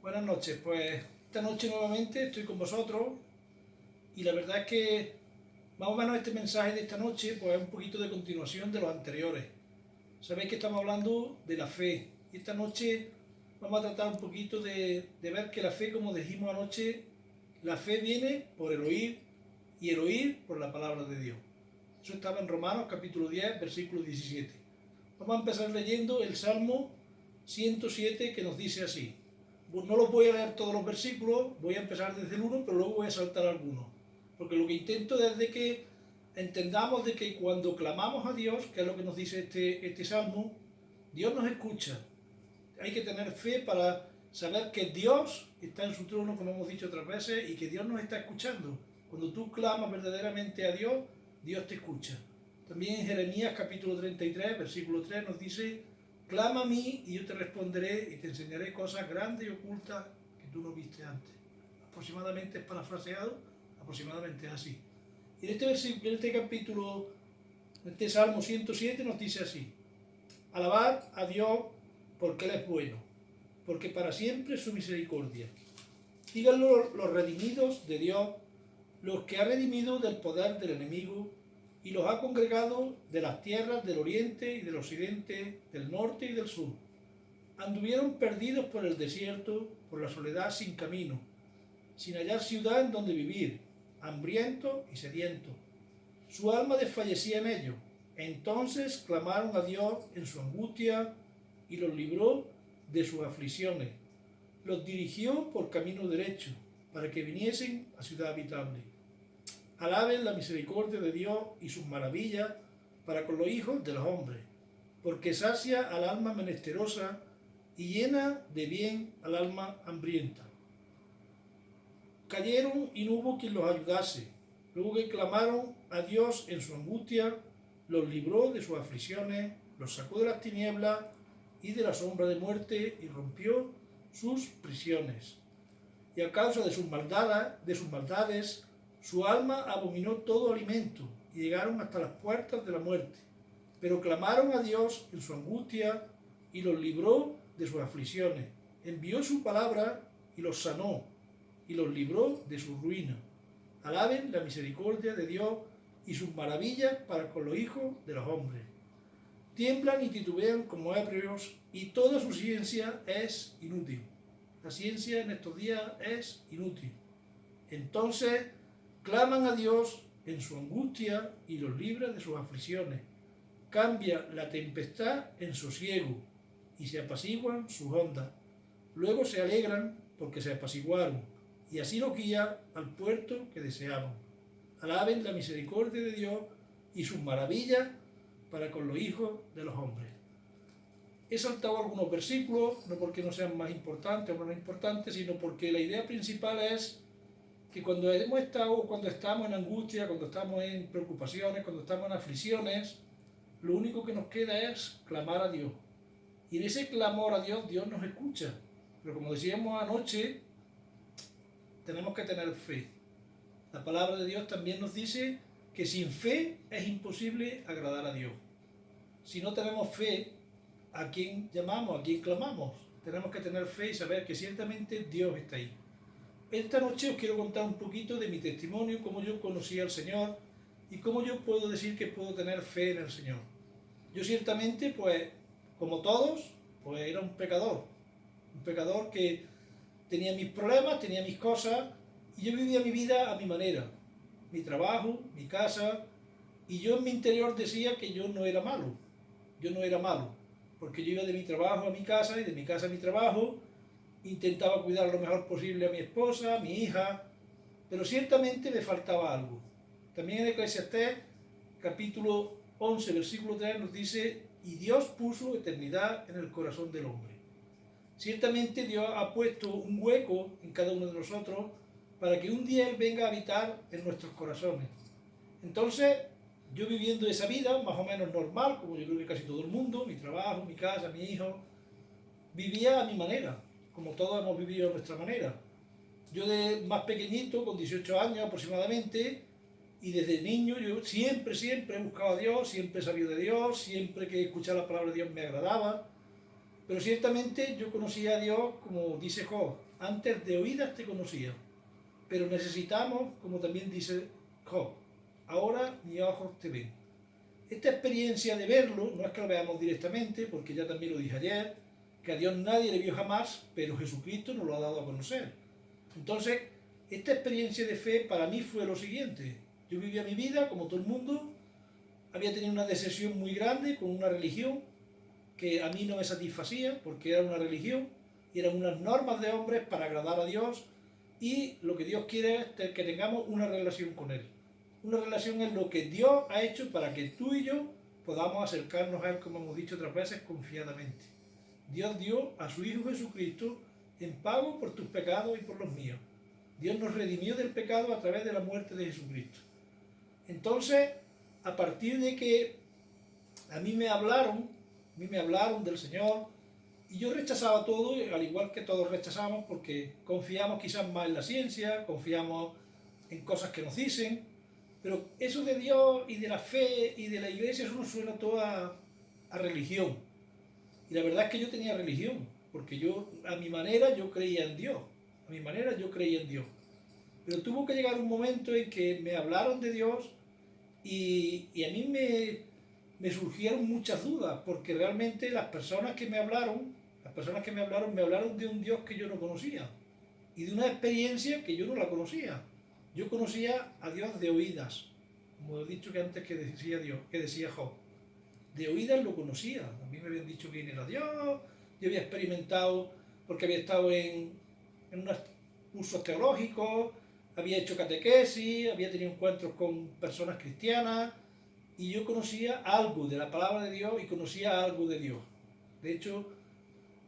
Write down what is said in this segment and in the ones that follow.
Buenas noches, pues esta noche nuevamente estoy con vosotros y la verdad es que más o menos este mensaje de esta noche pues es un poquito de continuación de los anteriores. Sabéis que estamos hablando de la fe y esta noche vamos a tratar un poquito de ver que la fe, como dijimos anoche, la fe viene por el oír y el oír por la palabra de Dios. Eso estaba en Romanos capítulo 10, versículo 17. Vamos a empezar leyendo el Salmo 107 que nos dice así. No los voy a leer todos los versículos, voy a empezar desde el 1, pero luego voy a saltar algunos. Porque lo que intento es de que entendamos de que cuando clamamos a Dios, que es lo que nos dice este Salmo, Dios nos escucha. Hay que tener fe para saber que Dios está en su trono, como hemos dicho otras veces, y que Dios nos está escuchando. Cuando tú clamas verdaderamente a Dios, Dios te escucha. También en Jeremías capítulo 33, versículo 3 nos dice: clama a mí y yo te responderé y te enseñaré cosas grandes y ocultas que tú no viste antes. Aproximadamente es parafraseado, aproximadamente es así. Y en este versículo, en este capítulo, en este Salmo 107 nos dice así: alabad a Dios porque Él es bueno, porque para siempre es su misericordia. Díganlo los redimidos de Dios, los que ha redimido del poder del enemigo y los ha congregado de las tierras del oriente y del occidente, del norte y del sur. Anduvieron perdidos por el desierto, por la soledad sin camino, sin hallar ciudad en donde vivir, hambrientos y sedientos. Su alma desfallecía en ellos. Entonces clamaron a Dios en su angustia y los libró de sus aflicciones. Los dirigió por camino derecho, para que viniesen a ciudad habitable. Alaben la misericordia de Dios y sus maravillas para con los hijos de los hombres, porque sacia al alma menesterosa y llena de bien al alma hambrienta. Cayeron y no hubo quien los ayudase. Luego que clamaron a Dios en su angustia, los libró de sus aflicciones, los sacó de las tinieblas y de la sombra de muerte y rompió sus prisiones. Y a causa de sus maldades, su alma abominó todo alimento y llegaron hasta las puertas de la muerte. Pero clamaron a Dios en su angustia y los libró de sus aflicciones. Envió su palabra y los sanó y los libró de su ruina. Alaben la misericordia de Dios y sus maravillas para con los hijos de los hombres. Tiemblan y titubean como ebrios y toda su ciencia es inútil. La ciencia en estos días es inútil. Entonces claman a Dios en su angustia y los libra de sus aflicciones. Cambia la tempestad en sosiego y se apaciguan sus ondas. Luego se alegran porque se apaciguaron y así los guía al puerto que deseaban. Alaben la misericordia de Dios y sus maravillas para con los hijos de los hombres. He saltado algunos versículos, no porque no sean más importantes o menos importantes, sino porque la idea principal es que cuando estamos en angustia, cuando estamos en preocupaciones, cuando estamos en aflicciones, lo único que nos queda es clamar a Dios. Y en ese clamor a Dios, Dios nos escucha. Pero como decíamos anoche, tenemos que tener fe. La palabra de Dios también nos dice que sin fe es imposible agradar a Dios. Si no tenemos fe, ¿a quién llamamos? ¿A quién clamamos? Tenemos que tener fe y saber que ciertamente Dios está ahí. Esta noche os quiero contar un poquito de mi testimonio, cómo yo conocí al Señor y cómo yo puedo decir que puedo tener fe en el Señor. Yo ciertamente, pues, como todos, pues era un pecador que tenía mis problemas, tenía mis cosas y yo vivía mi vida a mi manera, mi trabajo, mi casa, y yo en mi interior decía que yo no era malo, porque yo iba de mi trabajo a mi casa y de mi casa a mi trabajo. Intentaba cuidar lo mejor posible a mi esposa, a mi hija, pero ciertamente me faltaba algo. También en Eclesiastés, capítulo 11, versículo 3, nos dice: y Dios puso eternidad en el corazón del hombre. Ciertamente Dios ha puesto un hueco en cada uno de nosotros para que un día Él venga a habitar en nuestros corazones. Entonces, yo viviendo esa vida más o menos normal, como yo creo que casi todo el mundo, mi trabajo, mi casa, mi hijo, vivía a mi manera, como todos hemos vivido a nuestra manera. Yo de más pequeñito, con 18 años aproximadamente, y desde niño yo siempre he buscado a Dios, siempre he sabido de Dios, siempre que escuchaba la palabra de Dios me agradaba, Pero ciertamente yo conocía a Dios, como dice Job, antes de oídas te conocía. Pero necesitamos, como también dice Job, ahora mis ojos te ven. Esta experiencia de verlo, no es que lo veamos directamente, porque ya también lo dije ayer, que a Dios nadie le vio jamás, pero Jesucristo nos lo ha dado a conocer. Entonces, esta experiencia de fe para mí fue lo siguiente. Yo vivía mi vida como todo el mundo, había tenido una decepción muy grande con una religión que a mí no me satisfacía, porque era una religión y eran unas normas de hombres para agradar a Dios, y lo que Dios quiere es que tengamos una relación con Él. Una relación es lo que Dios ha hecho para que tú y yo podamos acercarnos a Él, como hemos dicho otras veces, confiadamente. Dios dio a su Hijo Jesucristo en pago por tus pecados y por los míos. Dios nos redimió del pecado a través de la muerte de Jesucristo. Entonces, a partir de que a mí me hablaron del Señor, y yo rechazaba todo, al igual que todos rechazamos, porque confiamos quizás más en la ciencia, confiamos en cosas que nos dicen, pero eso de Dios y de la fe y de la iglesia, eso nos suena todo a religión. Y la verdad es que yo tenía religión, porque yo, a mi manera, yo creía en Dios. A mi manera, yo creía en Dios. Pero tuvo que llegar un momento en que me hablaron de Dios y a mí me surgieron muchas dudas, porque realmente las personas que me hablaron me hablaron de un Dios que yo no conocía y de una experiencia que yo no la conocía. Yo conocía a Dios de oídas, como he dicho que antes que decía Dios, que decía Job. De oídas lo conocía. A mí me habían dicho quién era Dios, yo había experimentado, porque había estado en unos cursos teológicos, había hecho catequesis, había tenido encuentros con personas cristianas, y yo conocía algo de la palabra de Dios y conocía algo de Dios. De hecho,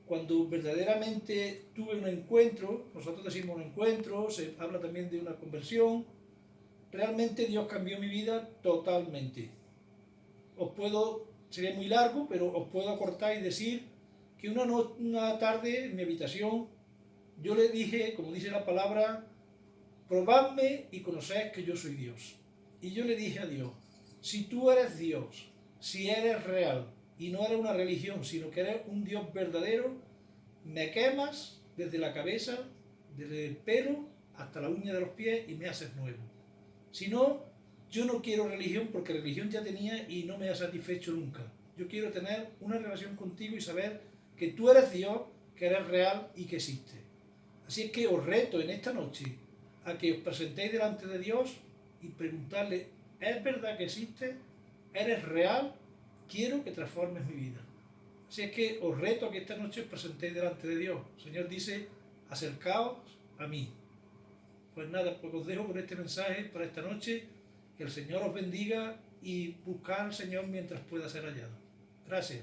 cuando verdaderamente tuve un encuentro, nosotros decimos un encuentro, se habla también de una conversión, realmente Dios cambió mi vida totalmente. Sería muy largo, pero os puedo acortar y decir que una tarde en mi habitación yo le dije, como dice la palabra, probadme y conoced que yo soy Dios. Y yo le dije a Dios, si tú eres Dios, si eres real, y no eres una religión, sino que eres un Dios verdadero, me quemas desde la cabeza, desde el pelo hasta la uña de los pies y me haces nuevo. Si no, yo no quiero religión, porque religión ya tenía y no me ha satisfecho nunca. Yo quiero tener una relación contigo y saber que tú eres Dios, que eres real y que existes. Así es que os reto en esta noche a que os presentéis delante de Dios y preguntarle, ¿es verdad que existes? ¿Eres real? Quiero que transformes mi vida. Así es que os reto a que esta noche os presentéis delante de Dios. El Señor dice, acercaos a mí. Pues nada, pues os dejo con este mensaje para esta noche. Que el Señor os bendiga y buscar al Señor mientras pueda ser hallado. Gracias.